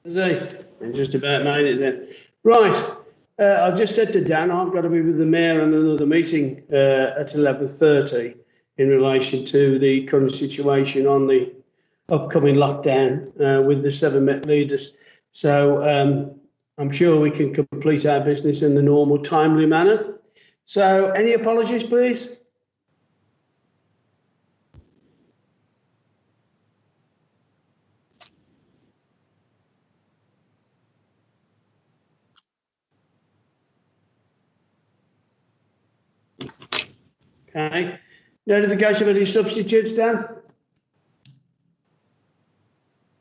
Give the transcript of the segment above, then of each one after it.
Is he? I just about made it then. Right. I just said to Dan, I've got to be with the Mayor on another meeting at 11:30 in relation to the current situation on the upcoming lockdown with the 7 Met leaders. So I'm sure we can complete our business in the normal, timely manner. So any apologies, please? Okay. Notification of any substitutes, Dan?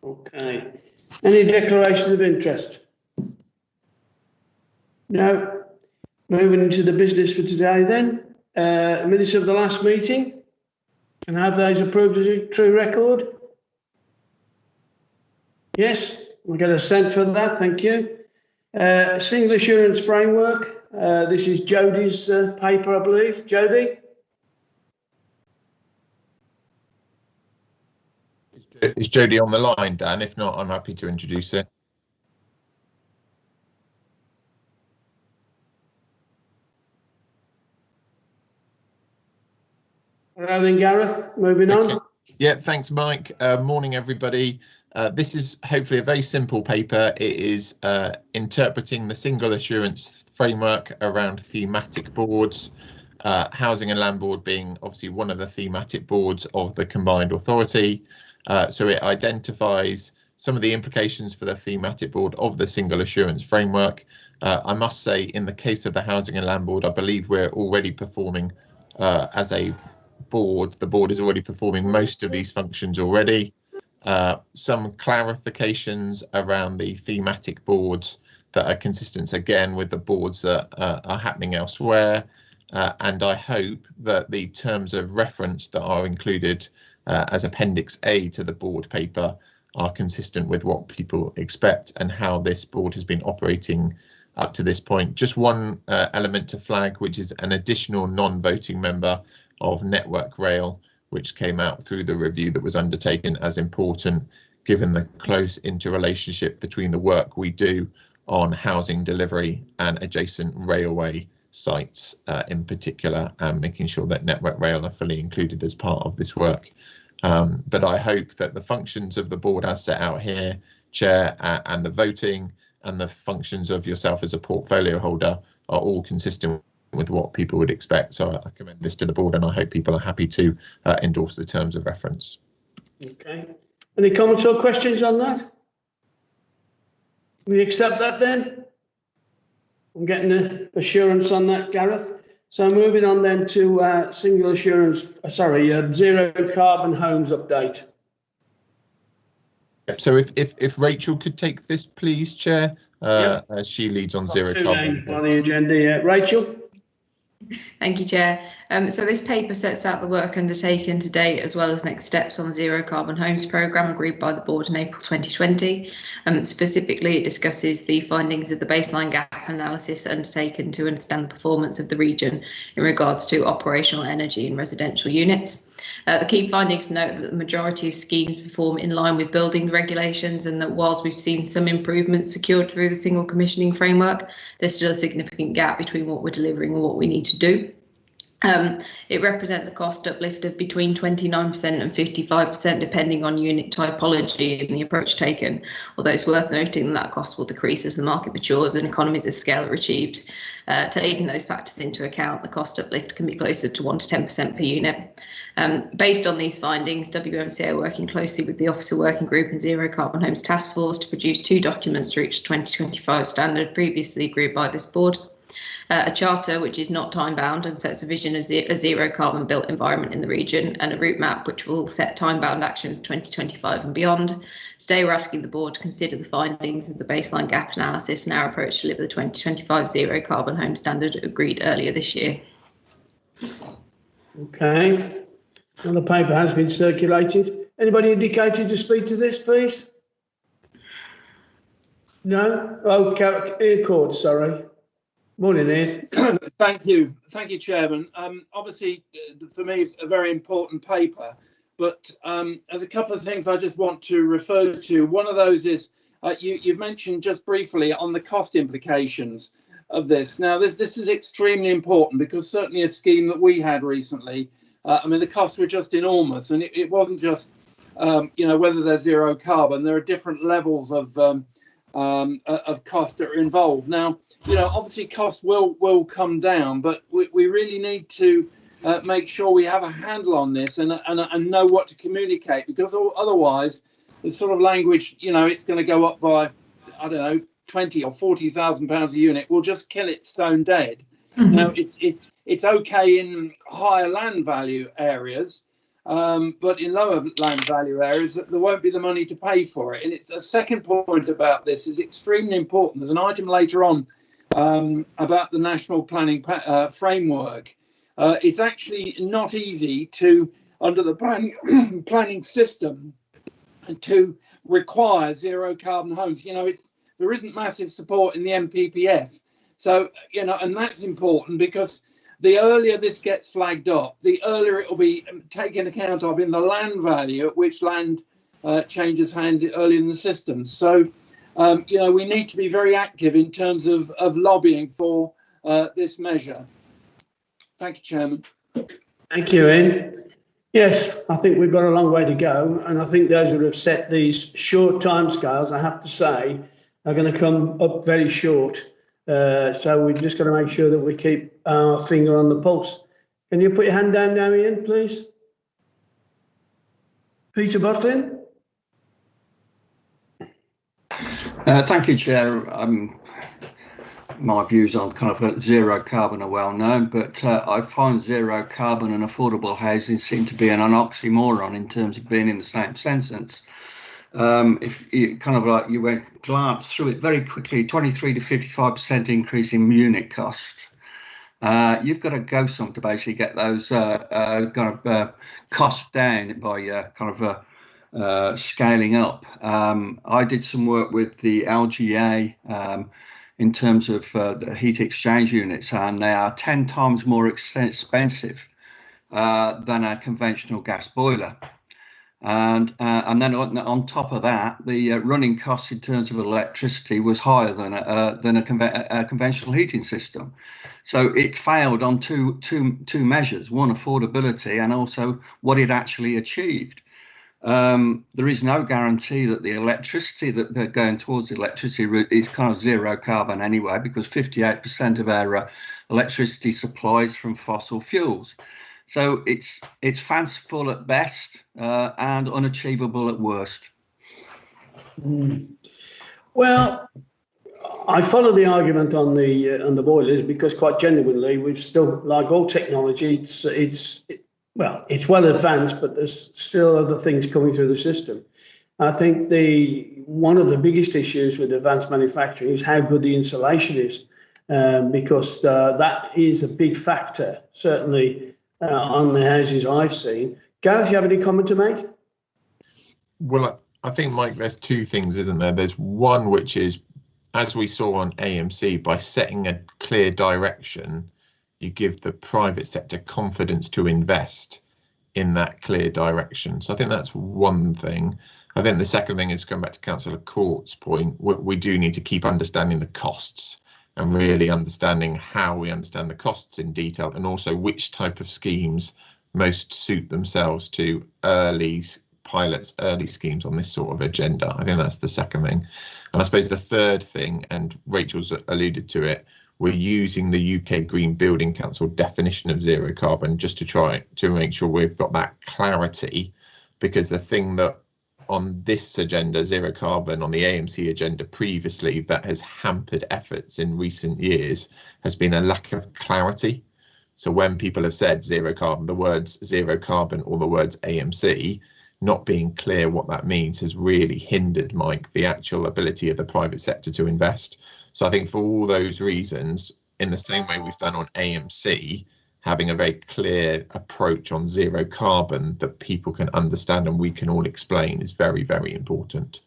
Okay. Any declaration of interest? No. Moving into the business for today then. Minutes of the last meeting. And have those approved as a true record? Yes, we'll get a assent for that, thank you. Single assurance framework. This is Jodie's paper, I believe. Jodie? Is Jodie on the line, Dan? If not, I'm happy to introduce it. Hello then, Gareth. Moving on. Yeah, thanks, Mike. Morning, everybody. This is hopefully a very simple paper. It is interpreting the single assurance framework around thematic boards, housing and land board being obviously one of the thematic boards of the combined authority. So it identifies some of the implications for the thematic board of the single assurance framework. I must say, in the case of the housing and land board, I believe we're already performing as a board. The board is already performing most of these functions already. Some clarifications around the thematic boards that are consistent again with the boards that are happening elsewhere. And I hope that the terms of reference that are included as Appendix A to the board paper are consistent with what people expect and how this board has been operating up to this point. Just one element to flag, which is an additional non-voting member of Network Rail, which came out through the review that was undertaken as important, given the close interrelationship between the work we do on housing delivery and adjacent railway sites in particular, and making sure that Network Rail are fully included as part of this work. But I hope that the functions of the board as set out here, Chair, and the voting and the functions of yourself as a portfolio holder are all consistent with what people would expect. So I commend this to the board and I hope people are happy to endorse the terms of reference. Okay. Any comments or questions on that? We accept that then? I'm getting the assurance on that, Gareth. So moving on then to single assurance, zero carbon homes update. So if Rachel could take this, please, Chair, as she leads on zero carbon. On the agenda, Rachel. Thank you, Chair. So this paper sets out the work undertaken to date as well as next steps on the Zero Carbon Homes programme agreed by the board in April 2020. Specifically, it discusses the findings of the baseline gap analysis undertaken to understand the performance of the region in regards to operational energy in residential units. The key findings note that the majority of schemes perform in line with building regulations, and that whilst we've seen some improvements secured through the single commissioning framework, there's still a significant gap between what we're delivering and what we need to do. It represents a cost uplift of between 29% and 55% depending on unit typology and the approach taken, although it's worth noting that cost will decrease as the market matures and economies of scale are achieved. Taking those factors into account, the cost uplift can be closer to 1 to 10% per unit. Based on these findings, WMC are working closely with the Officer Working Group and Zero Carbon Homes Task Force to produce 2 documents to reach 2025 standard previously agreed by this board. A charter which is not time bound and sets a vision of a zero carbon built environment in the region, and a route map which will set time bound actions 2025 and beyond. Today we're asking the board to consider the findings of the baseline gap analysis and our approach to deliver the 2025 zero carbon home standard agreed earlier this year. Okay, well, the paper has been circulated. Anybody indicated to speak to this, please? No? Oh, Ian Cord, sorry. Morning, Ian. Thank you, Chairman. Obviously, for me, a very important paper, but there's a couple of things I just want to refer to. One of those is you've mentioned just briefly on the cost implications of this. Now, this is extremely important because certainly a scheme that we had recently, I mean, the costs were just enormous, and it wasn't just, whether they're zero carbon. There are different levels of cost that are involved. Now, obviously costs will come down, but we really need to make sure we have a handle on this and know what to communicate, because otherwise the sort of language, it's going to go up by, I don't know, 20 or 40,000 pounds a unit will just kill it stone dead. Mm-hmm. Now it's okay in higher land value areas, but in lower land value areas there won't be the money to pay for it. And it's a second point about this is extremely important. There's an item later on about the national planning framework. It's actually not easy to, under the planning system, to require zero carbon homes. There isn't massive support in the MPPF. So, and that's important because the earlier this gets flagged up, the earlier it will be taken account of in the land value at which land changes hands early in the system. So, we need to be very active in terms of lobbying for this measure. Thank you, Chairman. Thank you, Ian. Yes, I think we've got a long way to go. And I think those who have set these short timescales, I have to say, are going to come up very short. So we've just got to make sure that we keep our finger on the pulse. Can you put your hand down now, Ian, please? Peter Butlin. Thank you, Chair. My views on kind of zero carbon are well known, but I find zero carbon and affordable housing seem to be an oxymoron in terms of being in the same sentence. If you kind of like you went glance through it very quickly, 23 to 55% increase in unit cost. You've got to go some to basically get those costs down by scaling up. I did some work with the LGA in terms of the heat exchange units, and they are 10 times more expensive than a conventional gas boiler. And then on top of that, the running costs in terms of electricity was higher than a conventional heating system. So it failed on two measures: one, affordability, and also what it actually achieved. There is no guarantee that the electricity that they're going towards the electricity route is kind of zero carbon anyway, because 58% of our electricity supply is from fossil fuels. So it's fanciful at best and unachievable at worst. Well, I follow the argument on the boilers because, quite genuinely, we've still, like all technology, it's well advanced, but there's still other things coming through the system. I think one of the biggest issues with advanced manufacturing is how good the insulation is, because that is a big factor, certainly on the houses I've seen. Gareth, you have any comment to make? Well, I think, Mike, there's two things, isn't there? There's one which is, as we saw on AMC, by setting a clear direction, you give the private sector confidence to invest in that clear direction. So I think that's one thing. I think the second thing is, going back to Councillor Court's point, we do need to keep understanding the costs and really understanding how we understand the costs in detail, and also which type of schemes most suit themselves to early schemes on this sort of agenda. I think that's the second thing. And I suppose the third thing, and Rachel's alluded to it, we're using the UK Green Building Council definition of zero carbon just to try to make sure we've got that clarity, because the thing that on this agenda, zero carbon, on the AMC agenda previously, that has hampered efforts in recent years has been a lack of clarity. So when people have said zero carbon, the words zero carbon or the words AMC, not being clear what that means has really hindered, Mike, the actual ability of the private sector to invest. So I think for all those reasons, in the same way we've done on AMC, having a very clear approach on zero carbon that people can understand and we can all explain is very, very important.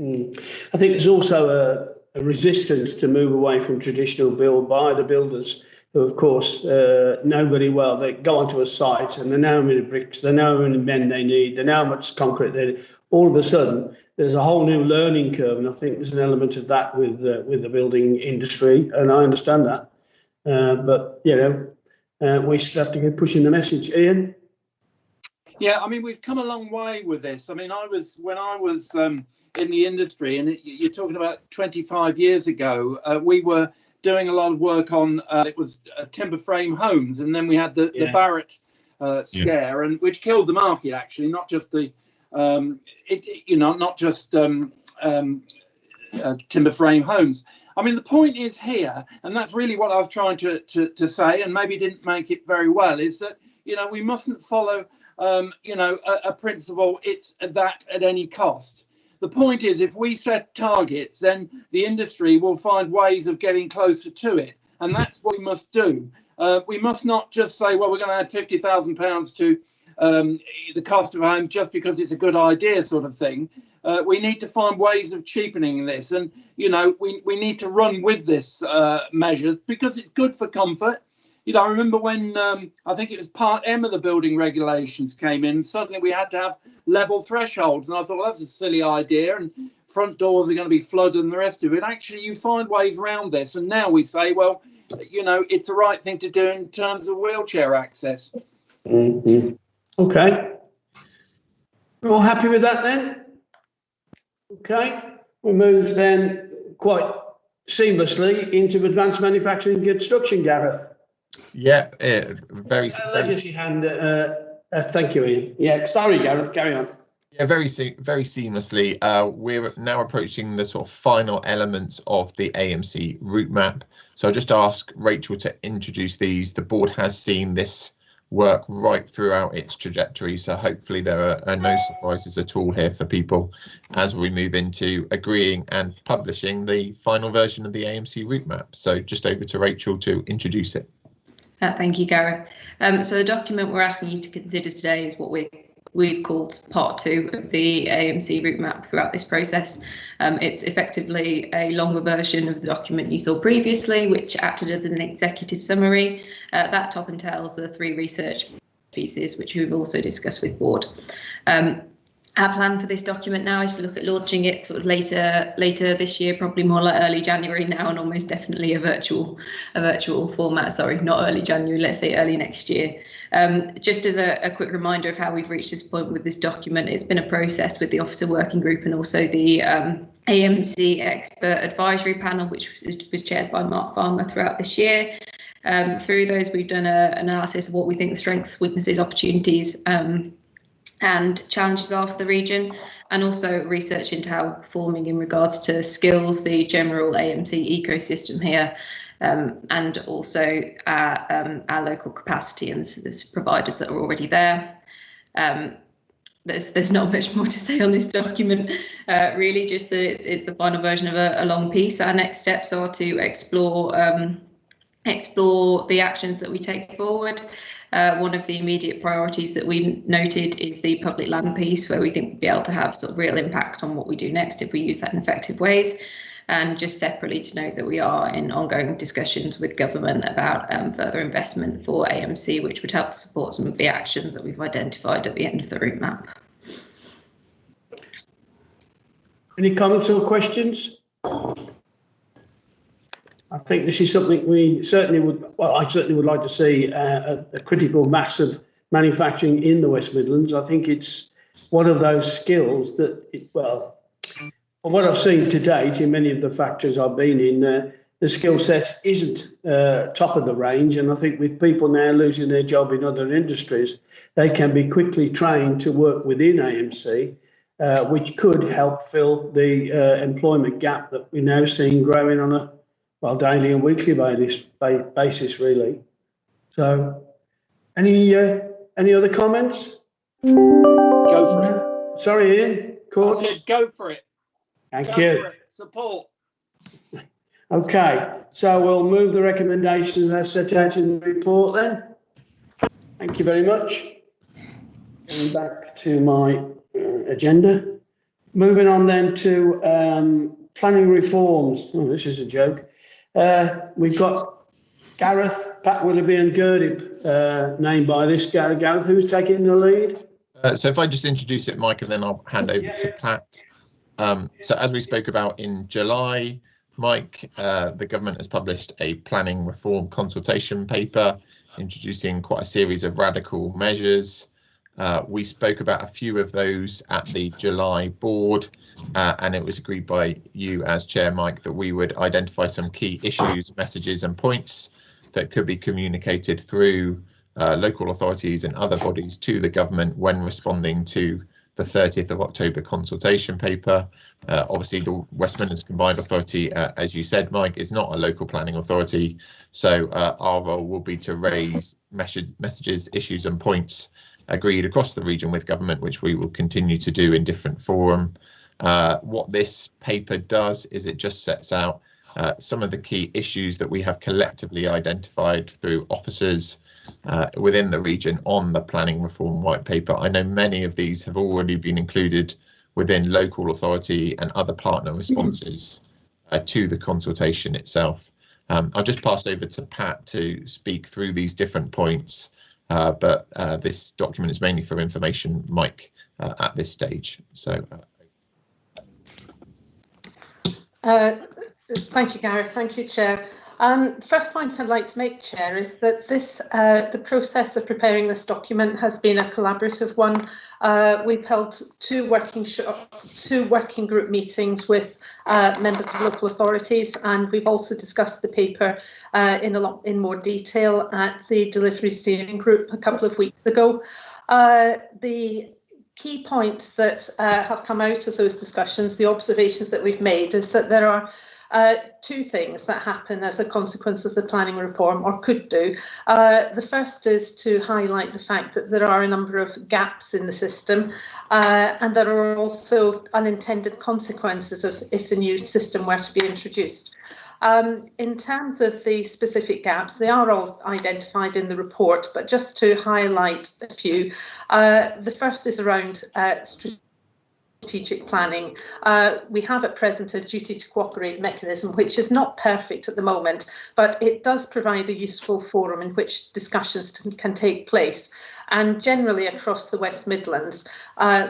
I think there's also a resistance to move away from traditional build by the builders, who of course know very well. They go onto a site and they know how many bricks, they know how many men they need, they know how much concrete they need. All of a sudden, there's a whole new learning curve, and I think there's an element of that with the building industry, and I understand that. But we still have to keep pushing the message. Ian? Yeah, I mean, we've come a long way with this. I mean, when I was in the industry, and you're talking about 25 years ago, we were doing a lot of work on it was timber frame homes, and then we had the Barrett scare, and which killed the market, actually, not just the timber frame homes. I mean, the point is here, and that's really what I was trying to say, and maybe didn't make it very well, is that we mustn't follow a principle. It's that at any cost. The point is, if we set targets, then the industry will find ways of getting closer to it, and that's what we must do. We must not just say, well, we're going to add £50,000 to the cost of a home just because it's a good idea, sort of thing. We need to find ways of cheapening this, and we need to run with this measures because it's good for comfort. I remember when I think it was Part M of the building regulations came in, suddenly we had to have level thresholds. And I thought, well, that's a silly idea. And front doors are going to be flooded and the rest of it. Actually, you find ways around this. And now we say, well, it's the right thing to do in terms of wheelchair access. Mm-hmm. OK. We're all happy with that then? OK. We move then quite seamlessly into advanced manufacturing and construction, Gareth. Yeah, very. Legacy hand. Thank you, Ian. Yeah, sorry, Gareth. Carry on. Yeah, very seamlessly. We're now approaching the sort of final elements of the AMC route map. So I'll just ask Rachel to introduce these. The board has seen this work right throughout its trajectory, so hopefully there are no surprises at all here for people as we move into agreeing and publishing the final version of the AMC route map. So just over to Rachel to introduce it. Thank you, Gareth. So the document we're asking you to consider today is what we've called Part 2 of the AMC route map throughout this process. It's effectively a longer version of the document you saw previously, which acted as an executive summary. That top entails the 3 research pieces, which we've also discussed with board. Our plan for this document now is to look at launching it sort of later this year, probably more like early January now, and almost definitely a virtual format. Sorry, not early January, let's say early next year. Just as a quick reminder of how we've reached this point with this document, it's been a process with the Officer Working Group and also the AMC Expert Advisory Panel, which was chaired by Mark Farmer throughout this year. Through those, we've done an analysis of what we think the strengths, weaknesses, opportunities, and challenges are for the region, and also research into how we're performing in regards to skills, the general AMC ecosystem here, and also our local capacity and the providers that are already there. There's not much more to say on this document, really, just that it's the final version of a long piece. Our next steps are to explore the actions that we take forward. One of the immediate priorities that we noted is the public land piece, where we think we'll be able to have sort of real impact on what we do next if we use that in effective ways. And just separately to note that we are in ongoing discussions with government about further investment for AMC, which would help to support some of the actions that we've identified at the end of the route map. Any comments or questions? I think this is something we certainly would, well, I certainly would like to see a critical mass of manufacturing in the West Midlands. I think it's one of those skills that, well, from what I've seen to date in many of the factories I've been in, the skill set isn't top of the range. And I think with people now losing their job in other industries, they can be quickly trained to work within AMC, which could help fill the employment gap that we're now seeing growing on a daily and weekly basis, really. So, any other comments? Go for it. Sorry, Ian. Course. I said go for it. Thank you. For it. Support. Okay, so we'll move the recommendations as set out in the report then. Thank you very much. Going back to my agenda. Moving on then to planning reforms. Oh, this is a joke. We've got Gareth, Pat Willoughby and Gerdip named by this. Gareth, who's taking the lead? So if I just introduce it, Mike, and then I'll hand over to Pat. So as we spoke about in July, Mike, the government has published a planning reform consultation paper introducing quite a series of radical measures. We spoke about a few of those at the July board, and it was agreed by you as chair, Mike, that we would identify some key issues, messages and points that could be communicated through local authorities and other bodies to the government when responding to the 30th of October consultation paper. Obviously, the West Midlands Combined Authority, as you said, Mike, is not a local planning authority. So our role will be to raise messages, issues and points agreed across the region with government, which we will continue to do in different forum. What this paper does is it just sets out some of the key issues that we have collectively identified through officers within the region on the planning reform white paper. I know many of these have already been included within local authority and other partner responses to the consultation itself. I'll just pass over to Pat to speak through these different points, but this document is mainly for information, Mike, at this stage. So. Thank you, Gareth. Thank you, Chair. First point I'd like to make, Chair, is that the process of preparing this document has been a collaborative one. We've held two working group meetings with members of local authorities, and we've also discussed the paper in more detail at the delivery steering group a couple of weeks ago. The key points that have come out of those discussions, the observations that we've made, is that there are two things that happen as a consequence of the planning reform, or could do. The first is to highlight the fact that there are a number of gaps in the system, and there are also unintended consequences if the new system were to be introduced. In terms of the specific gaps, they are all identified in the report, but just to highlight a few, the first is around strategic planning. We have at present a duty to cooperate mechanism, which is not perfect at the moment, but it does provide a useful forum in which discussions can take place. And generally across the West Midlands,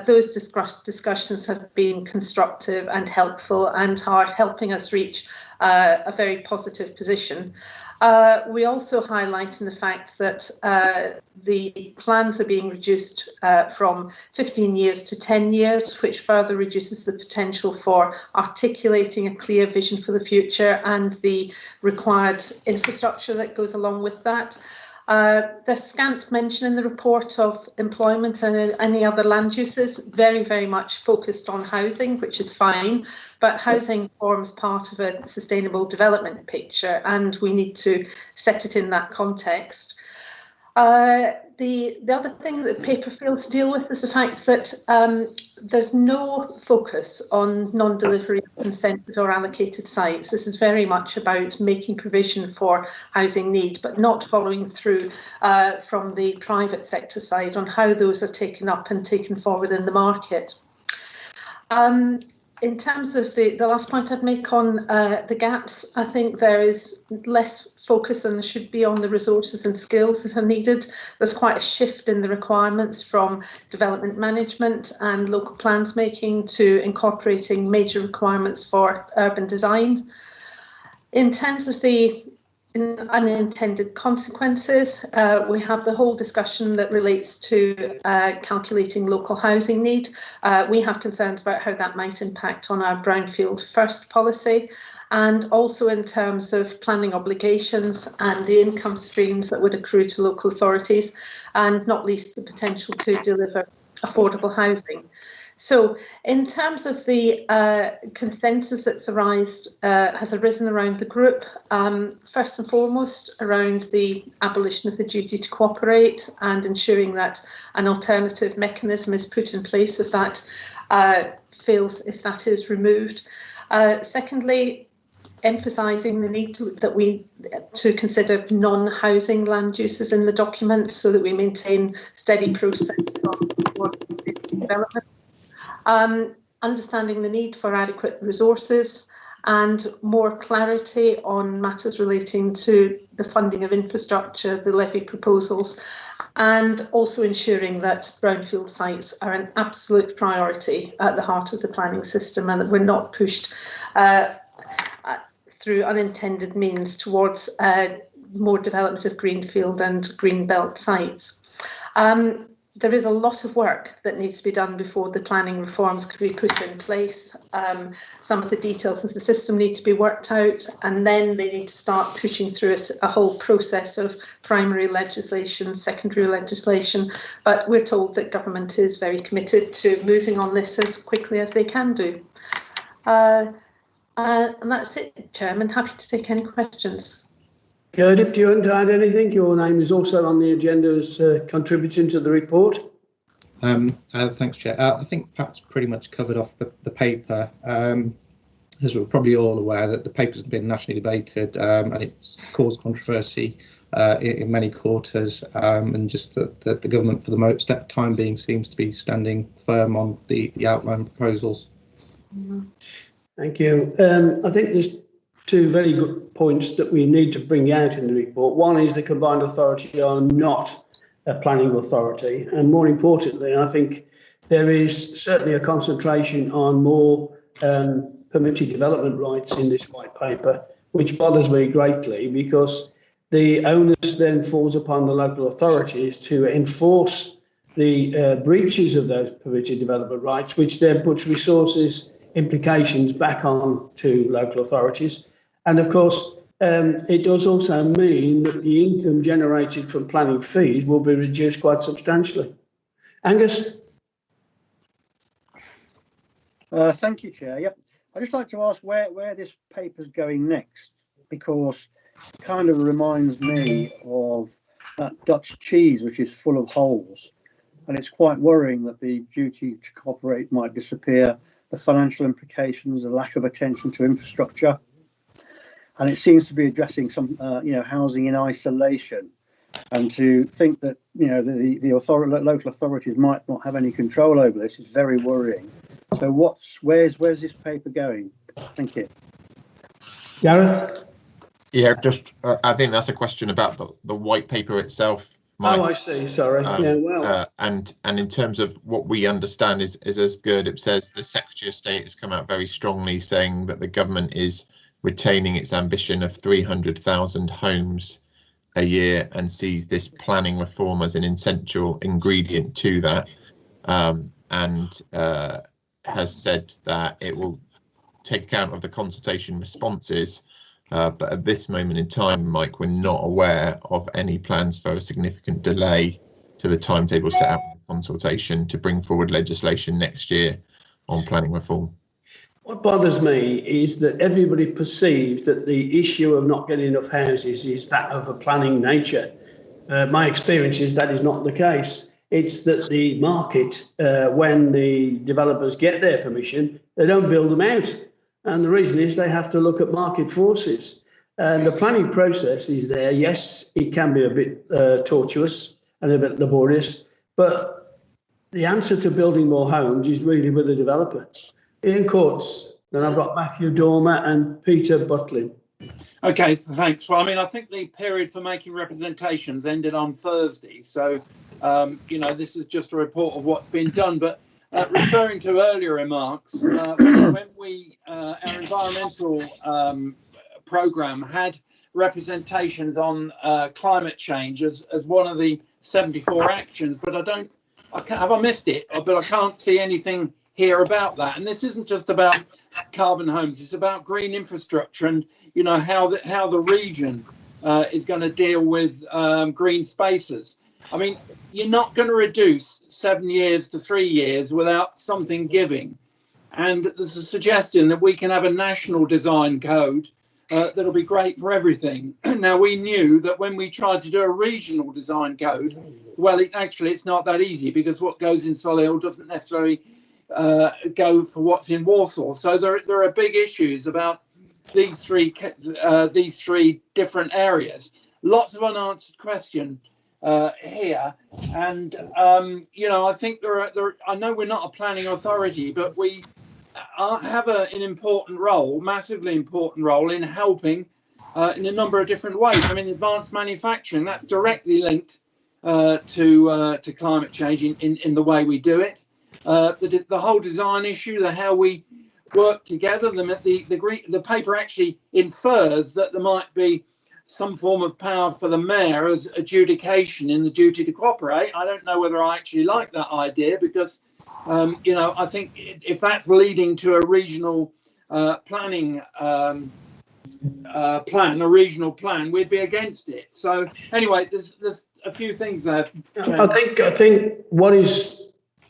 those discussions have been constructive and helpful and are helping us reach a very positive position. We also highlight in the fact that the plans are being reduced from 15 years to 10 years, which further reduces the potential for articulating a clear vision for the future and the required infrastructure that goes along with that. There's scant mention in the report of employment and any other land uses, very, very much focused on housing, which is fine, but housing forms part of a sustainable development picture, and we need to set it in that context. The other thing that the paper failed to deal with is the fact that there's no focus on non-delivery consented or allocated sites. This is very much about making provision for housing need, but not following through from the private sector side on how those are taken up and taken forward in the market. In terms of the last point I'd make on the gaps, I think there is less focus than there should be on the resources and skills that are needed. There's quite a shift in the requirements from development management and local plans making to incorporating major requirements for urban design. In terms of the unintended consequences, we have the whole discussion that relates to calculating local housing need. We have concerns about how that might impact on our brownfield first policy, and also in terms of planning obligations and the income streams that would accrue to local authorities, and not least the potential to deliver affordable housing. So in terms of the consensus that's has arisen around the group, first and foremost around the abolition of the duty to cooperate and ensuring that an alternative mechanism is put in place if that fails, if that is removed. Secondly, emphasising the need to consider non-housing land uses in the document so that we maintain steady process of development. Understanding the need for adequate resources and more clarity on matters relating to the funding of infrastructure, the levy proposals, and also ensuring that brownfield sites are an absolute priority at the heart of the planning system, and that we're not pushed through unintended means towards more development of greenfield and green belt sites. There is a lot of work that needs to be done before the planning reforms could be put in place. Some of the details of the system need to be worked out, and then they need to start pushing through a whole process of primary legislation, secondary legislation. But we're told that government is very committed to moving on this as quickly as they can do. And that's it, Chairman. Happy to take any questions. Gerdip, do you want to add anything? Your name is also on the agenda as contributing to the report. Thanks, Chair. I think Pat's pretty much covered off the paper. As we're probably all aware, that the paper's been nationally debated and it's caused controversy in many quarters, and just that the government, for the time being, seems to be standing firm on the outline proposals. Thank you. I think there's two very good points that we need to bring out in the report. One is the combined authority are not a planning authority, and more importantly, I think there is certainly a concentration on more permitted development rights in this white paper, which bothers me greatly, because the onus then falls upon the local authorities to enforce the breaches of those permitted development rights, which then puts resources implications back on to local authorities. And of course, it does also mean that the income generated from planning fees will be reduced quite substantially. Angus? Thank you, Chair. Yep. I'd just like to ask where this paper's going next, because it kind of reminds me of that Dutch cheese, which is full of holes. And it's quite worrying that the duty to cooperate might disappear, the financial implications, the lack of attention to infrastructure. And it seems to be addressing some, housing in isolation. And to think that, the local authorities might not have any control over this is very worrying. So where's this paper going? Thank you. Gareth? Yeah, just I think that's a question about the white paper itself, Mike. Oh, I see. Sorry. And in terms of what we understand is as Gerdip says, the Secretary of State has come out very strongly saying that the government is retaining its ambition of 300,000 homes a year and sees this planning reform as an essential ingredient to that, and has said that it will take account of the consultation responses. But at this moment in time, Mike, we're not aware of any plans for a significant delay to the timetable set out in the consultation to bring forward legislation next year on planning reform. What bothers me is that everybody perceives that the issue of not getting enough houses is that of a planning nature. My experience is that is not the case. It's that the market, when the developers get their permission, they don't build them out. And the reason is they have to look at market forces. And the planning process is there. Yes, it can be a bit tortuous and a bit laborious, but the answer to building more homes is really with the developer. Ian Courts, then I've got Matthew Dormer and Peter Butlin. Okay, thanks. Well, I mean, I think the period for making representations ended on Thursday. So, this is just a report of what's been done. But referring to earlier remarks, when we, our environmental programme had representations on climate change as one of the 74 actions, but have I missed it? But I can't see anything here about that. And this isn't just about carbon homes, it's about green infrastructure and how the region is going to deal with green spaces. I mean, you're not going to reduce 7 years to 3 years without something giving. And there's a suggestion that we can have a national design code that'll be great for everything. Now, we knew that when we tried to do a regional design code, well, it's not that easy, because what goes in Solihull doesn't necessarily go for what's in Walsall. So there are big issues about these three different areas. Lots of unanswered questions here, and I think I know we're not a planning authority, but we have an important role, massively important role in helping in a number of different ways. I mean, advanced manufacturing, that's directly linked to climate change in the way we do it. The whole design issue, how we work together. The paper actually infers that there might be some form of power for the mayor as adjudication in the duty to cooperate. I don't know whether I actually like that idea, because I think if that's leading to a regional planning a regional plan, we'd be against it. So anyway, there's a few things there. I think what is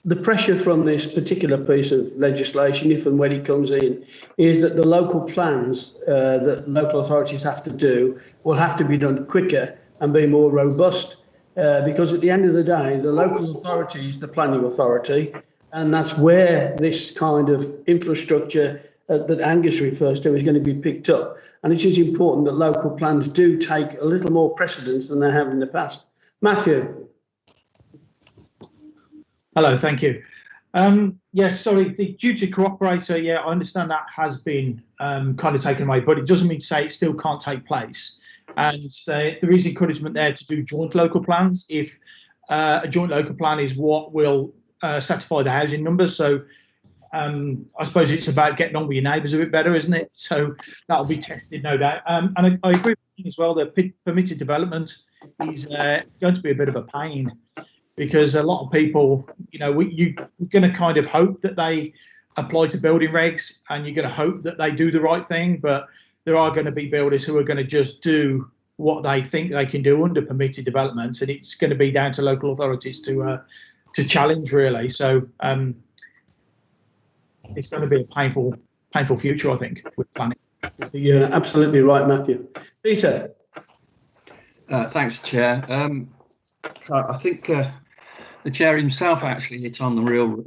the pressure from this particular piece of legislation, if and when it comes in, is that the local plans that local authorities have to do will have to be done quicker and be more robust, because at the end of the day, the local authority is the planning authority, and that's where this kind of infrastructure that Angus refers to is going to be picked up. And it is important that local plans do take a little more precedence than they have in the past. Matthew. Hello, thank you. Sorry, the duty cooperator, I understand that has been kind of taken away, but it doesn't mean to say it still can't take place. And there is encouragement there to do joint local plans if a joint local plan is what will satisfy the housing numbers. So I suppose it's about getting on with your neighbours a bit better, isn't it? So that'll be tested, no doubt. And I agree with you as well that permitted development is going to be a bit of a pain, because a lot of people, you're going to kind of hope that they apply to building regs, and you're going to hope that they do the right thing. But there are going to be builders who are going to just do what they think they can do under permitted development, and it's going to be down to local authorities to challenge, really. So it's going to be a painful future, I think, with planning. You're absolutely right, Matthew. Peter. Thanks, Chair. I think the Chair himself actually hit on the real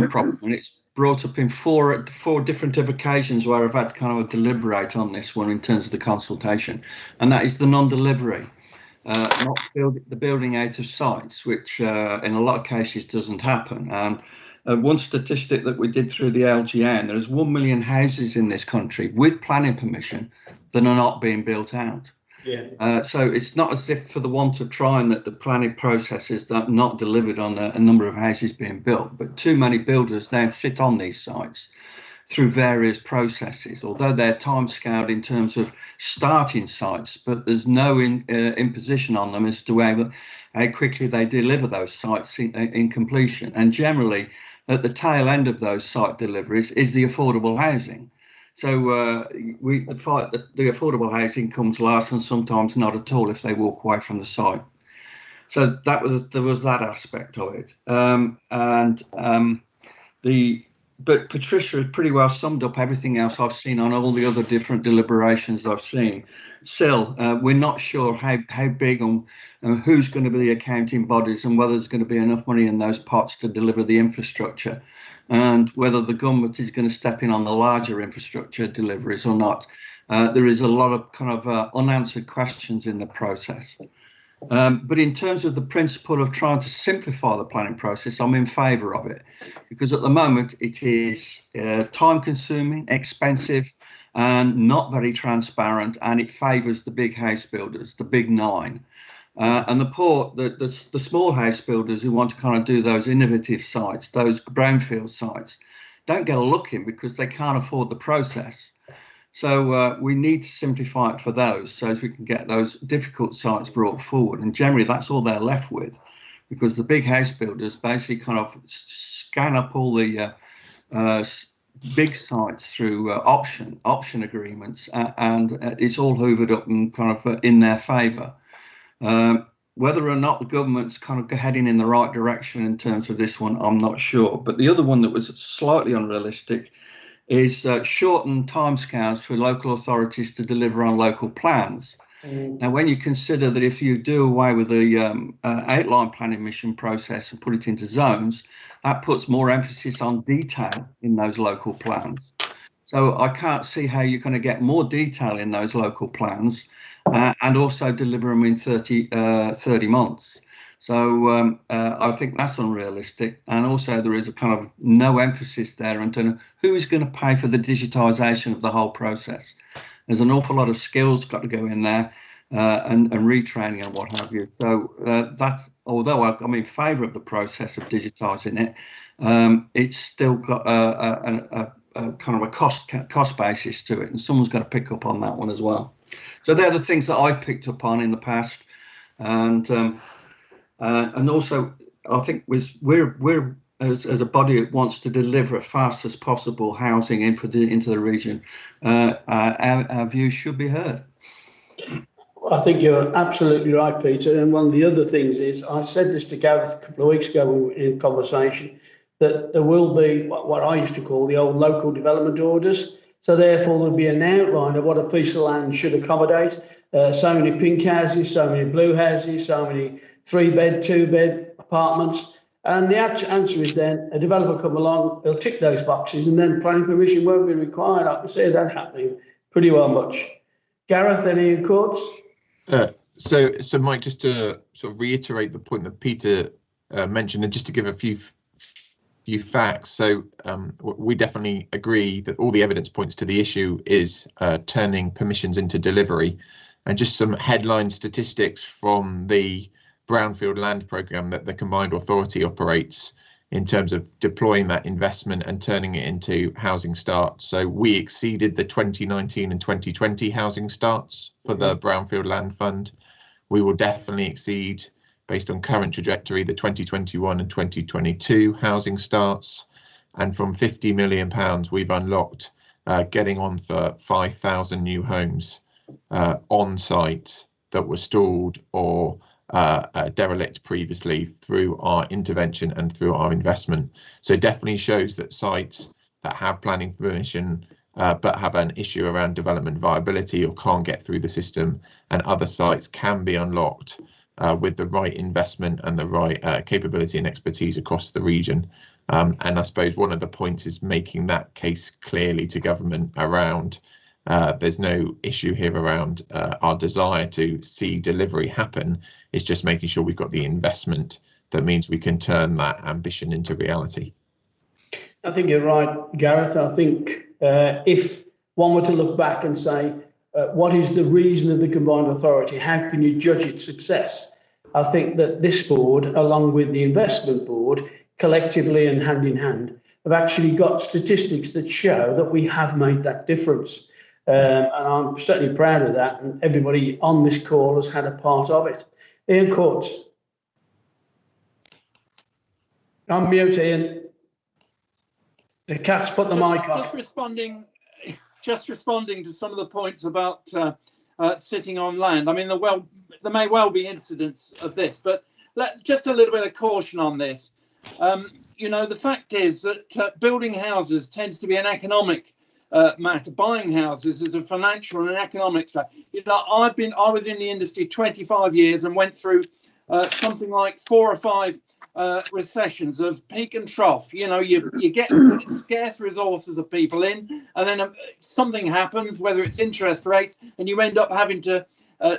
problem, and it's brought up in four different occasions where I've had to kind of deliberate on this one in terms of the consultation, and that is the non-delivery, not the building out of sites, which in a lot of cases doesn't happen. And one statistic that we did through the LGN, there's 1 million houses in this country with planning permission that are not being built out. Yeah. So it's not as if, for the want of trying, that the planning process is not delivered on a number of houses being built, but too many builders now sit on these sites through various processes, although they're time scaled in terms of starting sites, but there's no imposition on them as to how quickly they deliver those sites in completion. And generally, at the tail end of those site deliveries is the affordable housing. So the fight that the affordable housing comes last, and sometimes not at all if they walk away from the site. So there was that aspect of it, but Patricia has pretty well summed up everything else I've seen on all the other different deliberations I've seen. Still, we're not sure how big and who's going to be the accounting bodies, and whether there's going to be enough money in those pots to deliver the infrastructure, and whether the government is going to step in on the larger infrastructure deliveries or not. There is a lot of kind of unanswered questions in the process. But in terms of the principle of trying to simplify the planning process, I'm in favour of it, because at the moment it is time consuming, expensive, and not very transparent, and it favours the big house builders, the big nine. And the small house builders who want to kind of do those innovative sites, those brownfield sites, don't get a look in because they can't afford the process. So we need to simplify it for those, so as we can get those difficult sites brought forward. And generally that's all they're left with, because the big house builders basically kind of scan up all the big sites through option agreements, and it's all hoovered up and kind of in their favour. Whether or not the government's kind of heading in the right direction in terms of this one, I'm not sure. But the other one that was slightly unrealistic is shortened timescales for local authorities to deliver on local plans. Now, when you consider that if you do away with the outline planning mission process and put it into zones, that puts more emphasis on detail in those local plans. So I can't see how you're going to get more detail in those local plans and also deliver them in 30 months. So I think that's unrealistic. And also there is a kind of no emphasis there on who is going to pay for the digitisation of the whole process. There's an awful lot of skills got to go in there. and retraining and what have you. So that's, although I'm in favour of the process of digitising it, it's still got a kind of a cost basis to it, and someone's got to pick up on that one as well. So they're the things that I've picked up on in the past, and also I think we're as a body that wants to deliver as fast as possible housing into the region. Our views should be heard. I think you're absolutely right, Peter. And one of the other things is, I said this to Gareth a couple of weeks ago in conversation, that there will be what I used to call the old local development orders. So therefore there'll be an outline of what a piece of land should accommodate. So many pink houses, so many blue houses, so many 3-bed, 2-bed apartments. And the answer is then a developer come along, they'll tick those boxes, and then planning permission won't be required. I can see that happening pretty well much. Gareth, any thoughts? So Mike, just to sort of reiterate the point that Peter mentioned, and just to give a few facts. So we definitely agree that all the evidence points to the issue is turning permissions into delivery. And just some headline statistics from the brownfield land programme that the combined authority operates in terms of deploying that investment and turning it into housing starts. So we exceeded the 2019 and 2020 housing starts for the brownfield land fund. We will definitely exceed, based on current trajectory, the 2021 and 2022 housing starts. And from £50 million, we've unlocked getting on for 5,000 new homes on sites that were stalled or derelict previously through our intervention and through our investment. So it definitely shows that sites that have planning permission but have an issue around development viability or can't get through the system, and other sites can be unlocked with the right investment and the right capability and expertise across the region. And I suppose one of the points is making that case clearly to government around there's no issue here around our desire to see delivery happen. It's just making sure we've got the investment that means we can turn that ambition into reality. I think you're right, Gareth. I think if one were to look back and say, what is the reason of the combined authority? How can you judge its success? I think that this board, along with the investment board, collectively and hand in hand, have actually got statistics that show that we have made that difference. And I'm certainly proud of that, and everybody on this call has had a part of it. Ian Courts. Unmute, Ian. The cat's put the mic on. Just responding to some of the points about sitting on land. I mean, there may well be incidents of this, but just a little bit of caution on this. You know, the fact is that building houses tends to be an economic matter. Buying houses is a financial and economic strategy. You know, I was in the industry 25 years and went through something like 4 or 5 recessions of peak and trough. You know, you get scarce resources of people in, and then something happens, whether it's interest rates, and you end up having to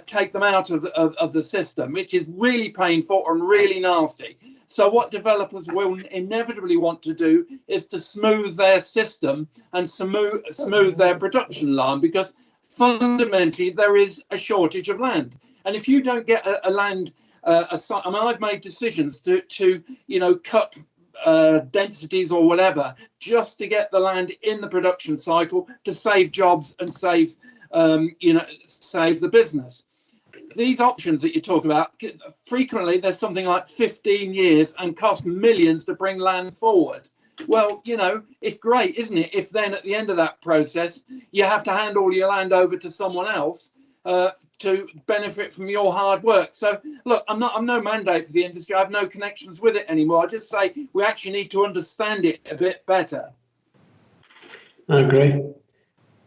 take them out of the system, which is really painful and really nasty. So what developers will inevitably want to do is to smooth their system and smooth their production line, because fundamentally there is a shortage of land. And if you don't get a land, I mean, I've made decisions to you know, cut densities or whatever just to get the land in the production cycle to save jobs and save you know, save the business. These options that you talk about, frequently there's something like 15 years and cost millions to bring land forward. Well, you know, it's great, isn't it, if then at the end of that process you have to hand all your land over to someone else to benefit from your hard work. So look, I'm no mandate for the industry. I have no connections with it anymore. I just say we actually need to understand it a bit better. I agree.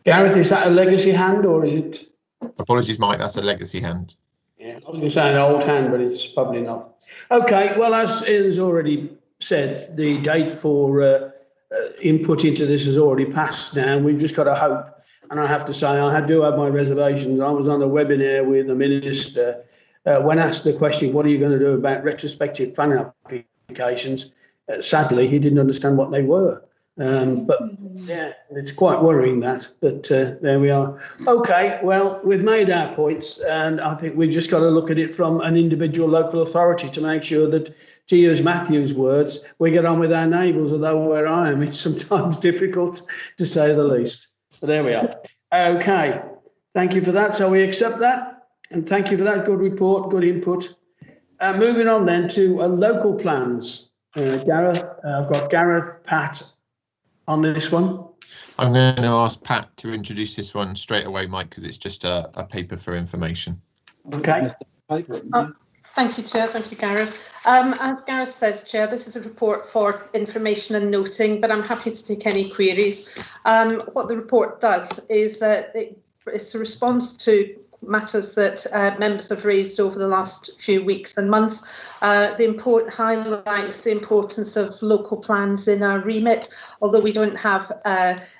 Gareth, is that a legacy hand or is it? Apologies, Mike, that's a legacy hand. Yeah, I was going to say an old hand, but it's probably not. Okay, well, as Ian's already said, the date for input into this has already passed now. We've just got to hope. And I have to say, I do have my reservations. I was on a webinar with the minister when asked the question, what are you going to do about retrospective planning applications? Sadly, he didn't understand what they were. But yeah, it's quite worrying that, but there we are. Okay, well, we've made our points, and I think we've just got to look at it from an individual local authority to make sure that, to use Matthew's words, we get on with our neighbours, although where I am, it's sometimes difficult, to say the least. But there we are. Okay, thank you for that. So we accept that, and thank you for that. Good report, good input. Moving on then to local plans. Gareth, I've got Gareth, Pat on this one. I'm going to ask Pat to introduce this one straight away, Mike, because it's just a paper for information. Okay. Thank you, Chair. Thank you, Gareth. As Gareth says, Chair, this is a report for information and noting, but I'm happy to take any queries. What the report does is it's a response to matters that members have raised over the last few weeks and months. The highlights the importance of local plans in our remit. Although we don't have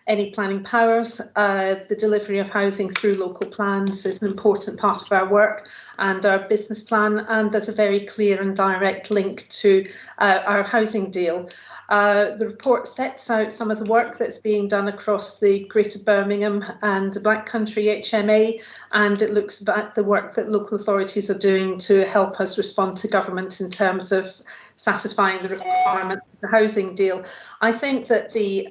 any planning powers, the delivery of housing through local plans is an important part of our work and our business plan, and there's a very clear and direct link to our housing deal. The report sets out some of the work that's being done across the Greater Birmingham and the Black Country HMA, and it looks at the work that local authorities are doing to help us respond to government in terms of satisfying the requirements of the housing deal. I think that the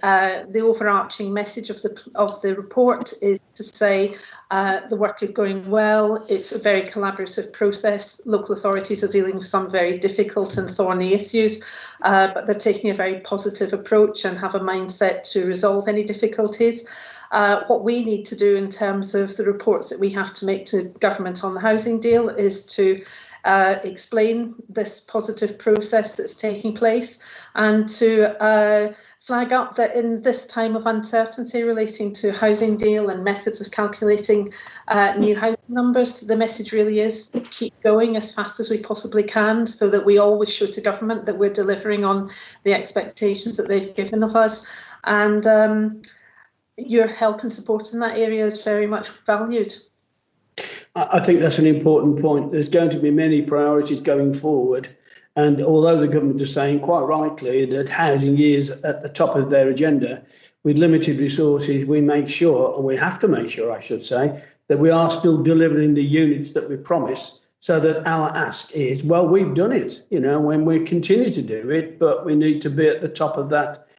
overarching message of the report is to say the work is going well. It's a very collaborative process. Local authorities are dealing with some very difficult and thorny issues, but they're taking a very positive approach and have a mindset to resolve any difficulties. What we need to do in terms of the reports that we have to make to government on the housing deal is to explain this positive process that's taking place and to flag up that in this time of uncertainty relating to housing deal and methods of calculating new housing numbers, the message really is keep going as fast as we possibly can so that we always show to government that we're delivering on the expectations that they've given of us. And your help and support in that area is very much valued. I think that's an important point. There's going to be many priorities going forward. And although the government is saying quite rightly that housing is at the top of their agenda, with limited resources, we make sure, and we have to make sure, I should say, that we are still delivering the units that we promised, so that our ask is, well, we've done it, when we continue to do it, but we need to be at the top of that